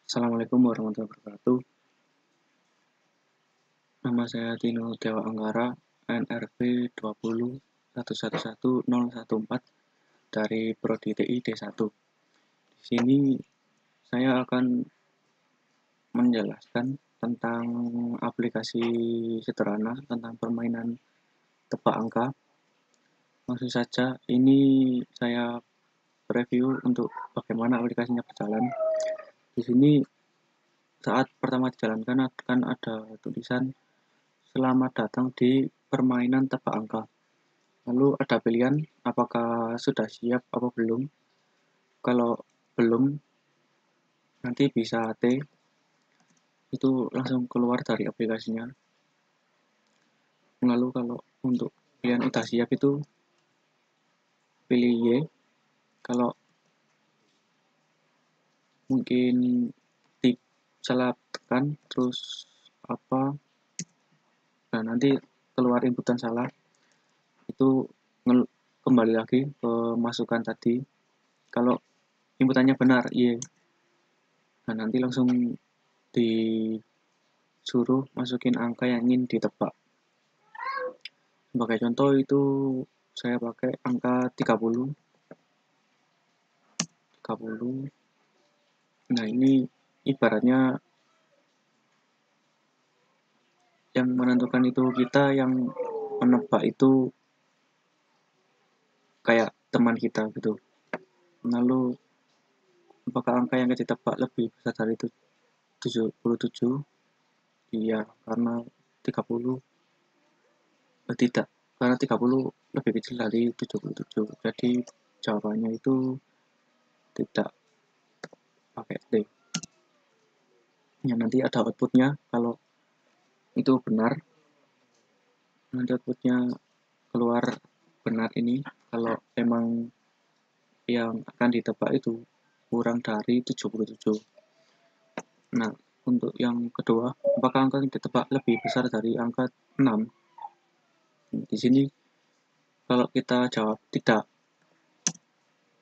Assalamualaikum warahmatullahi wabarakatuh. Nama saya Tino Dewa Anggara, NRP 201111014 dari Prodi TI D1. Di sini saya akan menjelaskan tentang aplikasi sederhana tentang permainan tebak angka. Langsung saja, ini saya review untuk bagaimana aplikasinya berjalan. Di sini saat pertama dijalankan akan ada tulisan selamat datang di permainan tebak angka. Lalu ada pilihan apakah sudah siap atau belum. Kalau belum, nanti bisa T, itu langsung keluar dari aplikasinya. Lalu kalau untuk pilihan udah siap itu pilih Y. Kalau mungkin salah tekan terus apa, nah nanti keluar inputan salah, itu kembali lagi ke masukan tadi. Kalau inputannya benar Y, nah nanti langsung disuruh masukin angka yang ingin ditebak. Sebagai contoh itu saya pakai angka 30. Nah ini ibaratnya yang menentukan itu kita, yang menebak itu kayak teman kita gitu. Lalu apakah angka yang kita tebak lebih besar dari 77? Iya, karena 30 tidak, karena 30 lebih kecil dari 77. Jadi jawabannya itu tidak, pakai D. Ya, nanti ada outputnya. Kalau itu benar, nanti outputnya keluar benar ini. Kalau emang yang akan ditebak itu kurang dari 77. Nah, untuk yang kedua, apakah angka yang ditebak lebih besar dari angka 6? Di sini kalau kita jawab tidak,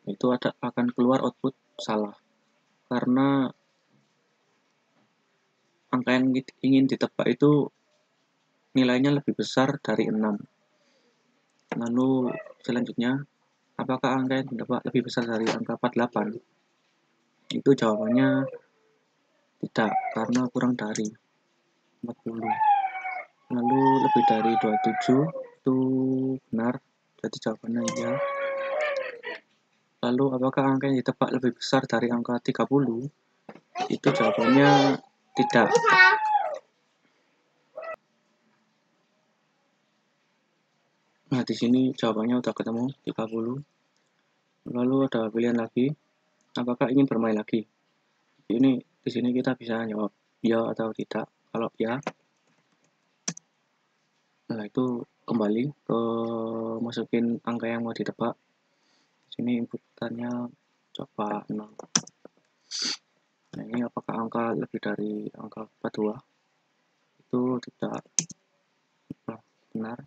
itu akan keluar output salah, karena angka yang ingin ditebak itu nilainya lebih besar dari 6. Lalu selanjutnya, apakah angka yang ditebak lebih besar dari angka 48? Itu jawabannya tidak, karena kurang dari 40. Lalu lebih dari 27 itu benar, jadi jawabannya iya. Lalu apakah angka yang ditebak lebih besar dari angka 30? Itu jawabannya tidak. Nah, di sini jawabannya udah ketemu 30. Lalu ada pilihan lagi, apakah ingin bermain lagi? Ini di sini kita bisa jawab ya atau tidak. Kalau ya, nah itu kembali ke masukin angka yang mau ditebak. Di sini inputannya coba 0. Nah, ini apakah angka lebih dari angka 42? Itu tidak, benar.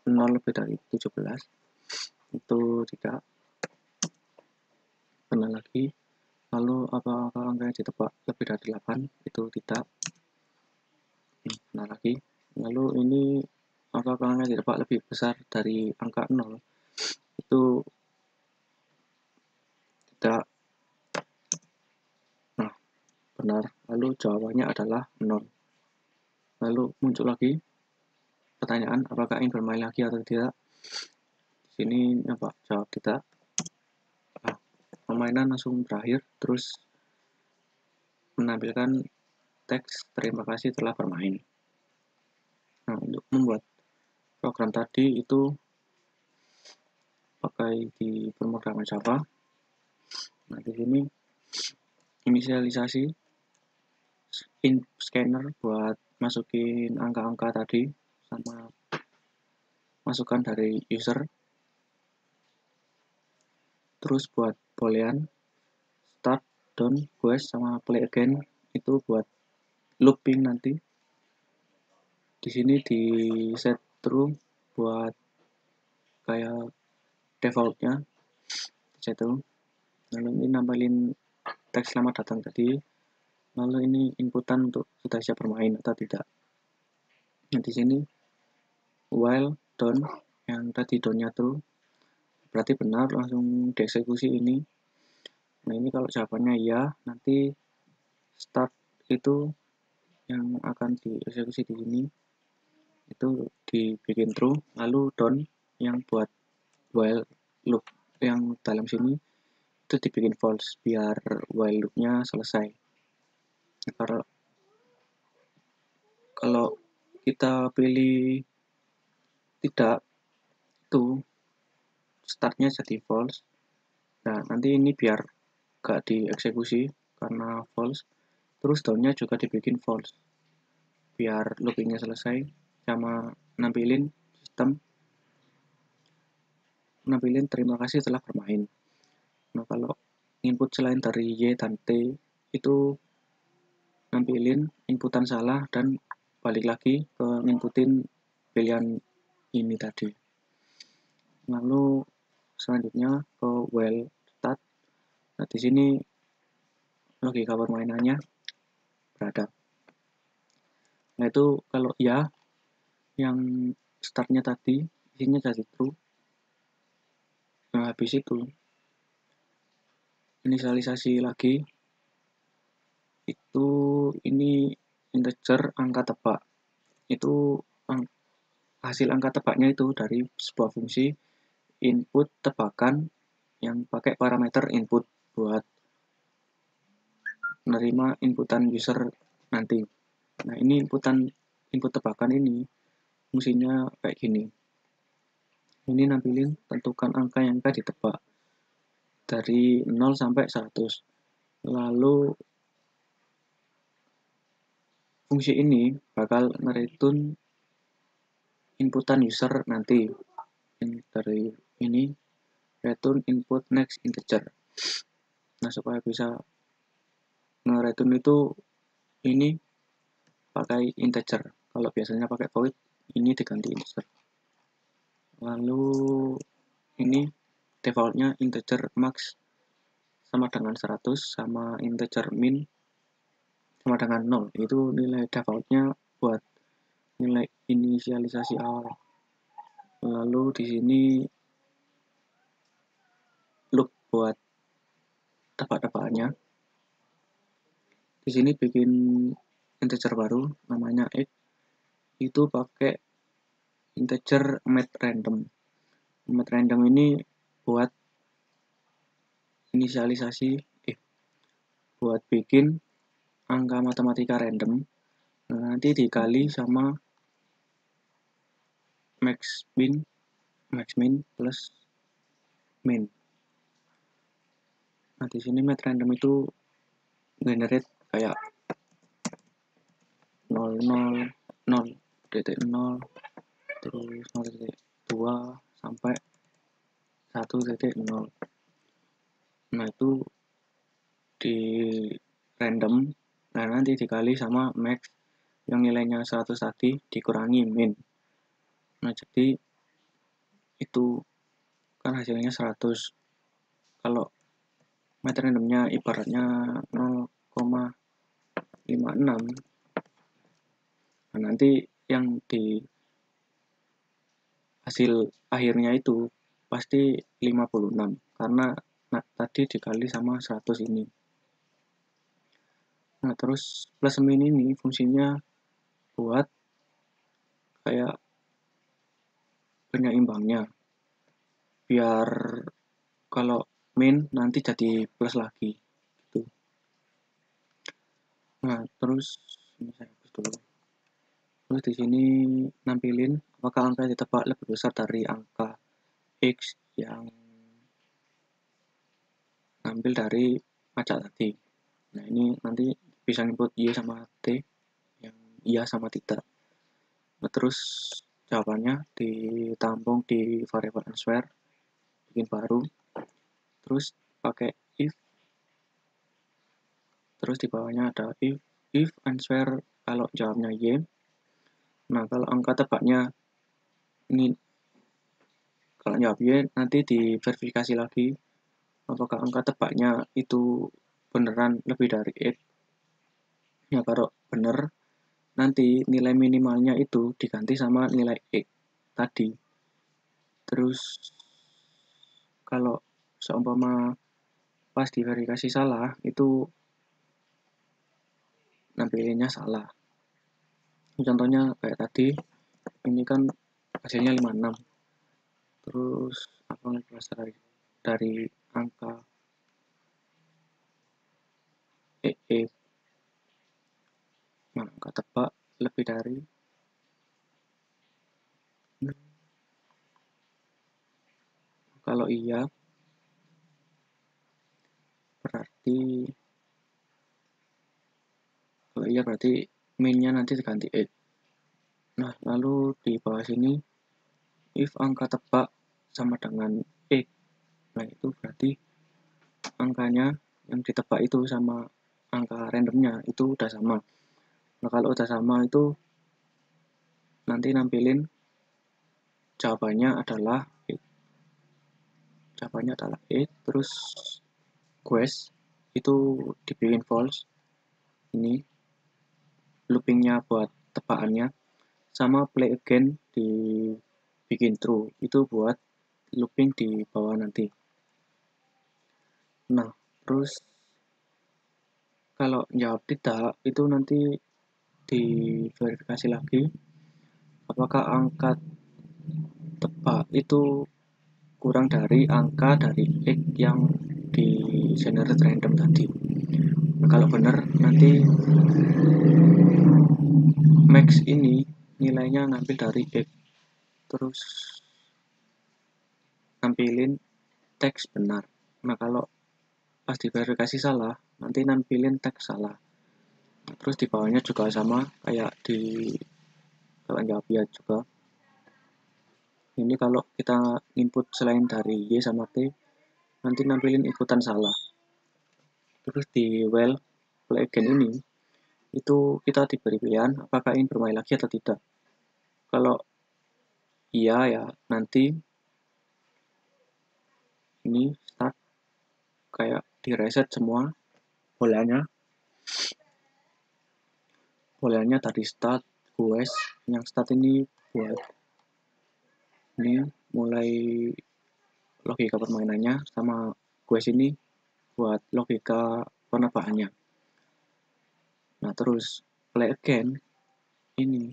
0 lebih dari 17 itu tidak, benar lagi. Lalu apakah angka yang ditebak lebih dari 8? Itu tidak, benar lagi. Lalu ini apakah angka yang ditebak lebih besar dari angka 0? Itu tidak, nah benar. Lalu jawabannya adalah 0. Lalu muncul lagi pertanyaan, apakah ingin bermain lagi atau tidak? Di sini jawab tidak. Nah, permainan langsung berakhir, terus menampilkan teks terima kasih telah bermain. Nah, untuk membuat program tadi itu pakai di pemrograman Java. Nah, di sini inisialisasi scanner buat masukin angka-angka tadi sama masukan dari user. Terus buat boolean start, done, quest, sama play again itu buat looping nanti. Di sini di set true buat kayak defaultnya set true. Lalu ini nampilin teks selamat datang tadi. Lalu ini inputan untuk sudah siap bermain atau tidak. Nah, di sini while done, yang tadi done-nya true, berarti benar, langsung dieksekusi ini. Nah, ini kalau jawabannya ya, nanti start itu yang akan dieksekusi di sini itu dibikin true, lalu done yang buat while loop yang dalam sini itu dibikin false biar while loopnya selesai. Kalau kita pilih tidak, itu startnya jadi false. Nah, nanti ini biar gak dieksekusi karena false, terus downnya juga dibikin false biar loopingnya selesai, sama nampilin sistem, nampilin terima kasih telah bermain. Nah, kalau input selain dari Y dan T itu nampilin inputan salah dan balik lagi ke inputin pilihan ini tadi. Lalu selanjutnya ke while start. Nah, di sini logika permainannya berada. Nah, itu kalau ya yang startnya tadi isinya jadi true. Nah, habis itu inisialisasi lagi, itu ini integer angka tebak. Itu hasil angka tebaknya itu dari sebuah fungsi input tebakan yang pakai parameter input buat menerima inputan user nanti. Nah, ini input tebakan ini fungsinya kayak gini. Ini nampilin tentukan angka yang akan ditebak dari 0 sampai 100. Lalu fungsi ini bakal ngereturn inputan user nanti. Dari ini return input next integer. Nah, supaya bisa ngereturn itu ini pakai integer. Kalau biasanya pakai void, ini diganti integer. Lalu ini defaultnya integer max sama dengan 100 sama integer min sama dengan 0. Itu nilai defaultnya buat nilai inisialisasi awal. Lalu di sini loop buat tebak-tebakannya. Di sini bikin integer baru namanya x, itu pakai integer math random. Math random ini buat inisialisasi buat bikin angka matematika random. Nah, nanti dikali sama max min plus min. Nah, di sini math random itu generate kayak 0,0 terus 0,2 sampai 1,0. Nah, itu di random. Nah, nanti dikali sama max yang nilainya 100 tadi dikurangi min. Nah, jadi itu kan hasilnya 100. Kalau math randomnya ibaratnya 0,56, nah, nanti yang di hasil akhirnya itu pasti 56 karena tadi dikali sama 100 ini. Nah, terus plus min ini fungsinya buat kayak penyeimbangnya biar kalau min nanti jadi plus lagi gitu. Nah, terus ini saya hapus dulu. Terus di sini nampilin apakah angka yang ditebak lebih besar dari angka x yang ambil dari pajak tadi. Nah, ini nanti bisa input y sama t yang iya sama tidak. Nah, terus jawabannya ditampung di variable answer, bikin baru, terus pakai if, terus di bawahnya ada if answer kalau jawabnya y. Nah, kalau angka tebaknya ini kalau jawab y, nanti diverifikasi lagi apakah angka tebaknya itu beneran lebih dari x. Ya kalau benar, nanti nilai minimalnya itu diganti sama nilai X tadi. Terus kalau seumpama pas diverifikasi salah, itu nampilinnya salah. Contohnya kayak tadi, ini kan hasilnya 56. Terus apa berasal dari angka EE. Nah, angka tebak lebih dari kalau iya berarti minnya nanti diganti X. Nah, lalu di bawah sini if angka tebak sama dengan X, nah itu berarti angkanya yang ditebak itu sama angka randomnya itu udah sama. Nah, kalau udah sama itu nanti nampilin jawabannya adalah X. Jawabannya adalah X, terus quest itu dibikin false. Ini loopingnya buat tebakannya, sama play again dibikin true, itu buat looping di bawah nanti. Nah, terus kalau jawab tidak, itu nanti diverifikasi lagi apakah angka tebak itu kurang dari angka dari X yang di generate random tadi. Nah, kalau benar nanti max ini nilainya ngambil dari X, terus nampilin teks benar. Nah, kalau pas diverifikasi salah, nanti nampilin teks salah. Nah, terus di bawahnya juga sama kayak di kalau jawab ya juga. Ini kalau kita input selain dari Y sama T, nanti nampilin ikutan salah. Terus di while play again ini, itu kita diberi pilihan apakah ingin bermain lagi atau tidak. Kalau iya ya, nanti ini start kayak di reset semua bolanya dari start quest. Yang start ini buat ini mulai logika permainannya, sama quest ini buat logika penebakannya. Nah, terus play again ini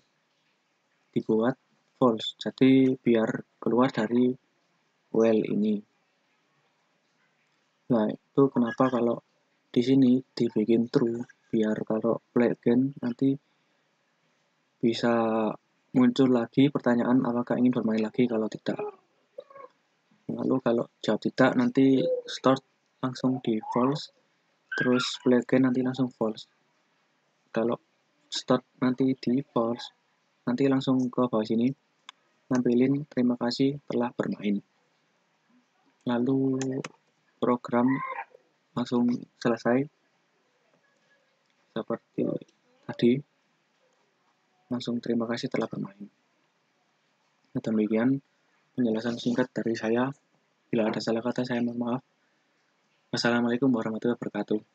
dibuat false, jadi biar keluar dari while ini. Nah, itu kenapa kalau di sini dibikin true, biar kalau play again nanti bisa muncul lagi pertanyaan apakah ingin bermain lagi kalau tidak. Lalu kalau jawab tidak, nanti start langsung di false, terus play again nanti langsung false. Kalau start nanti di false, nanti langsung ke bawah sini nampilin terima kasih telah bermain. Lalu program langsung selesai seperti tadi, langsung terima kasih telah bermain. Nah, demikian penjelasan singkat dari saya. Bila ada salah kata saya mohon maaf. Wassalamualaikum warahmatullahi wabarakatuh.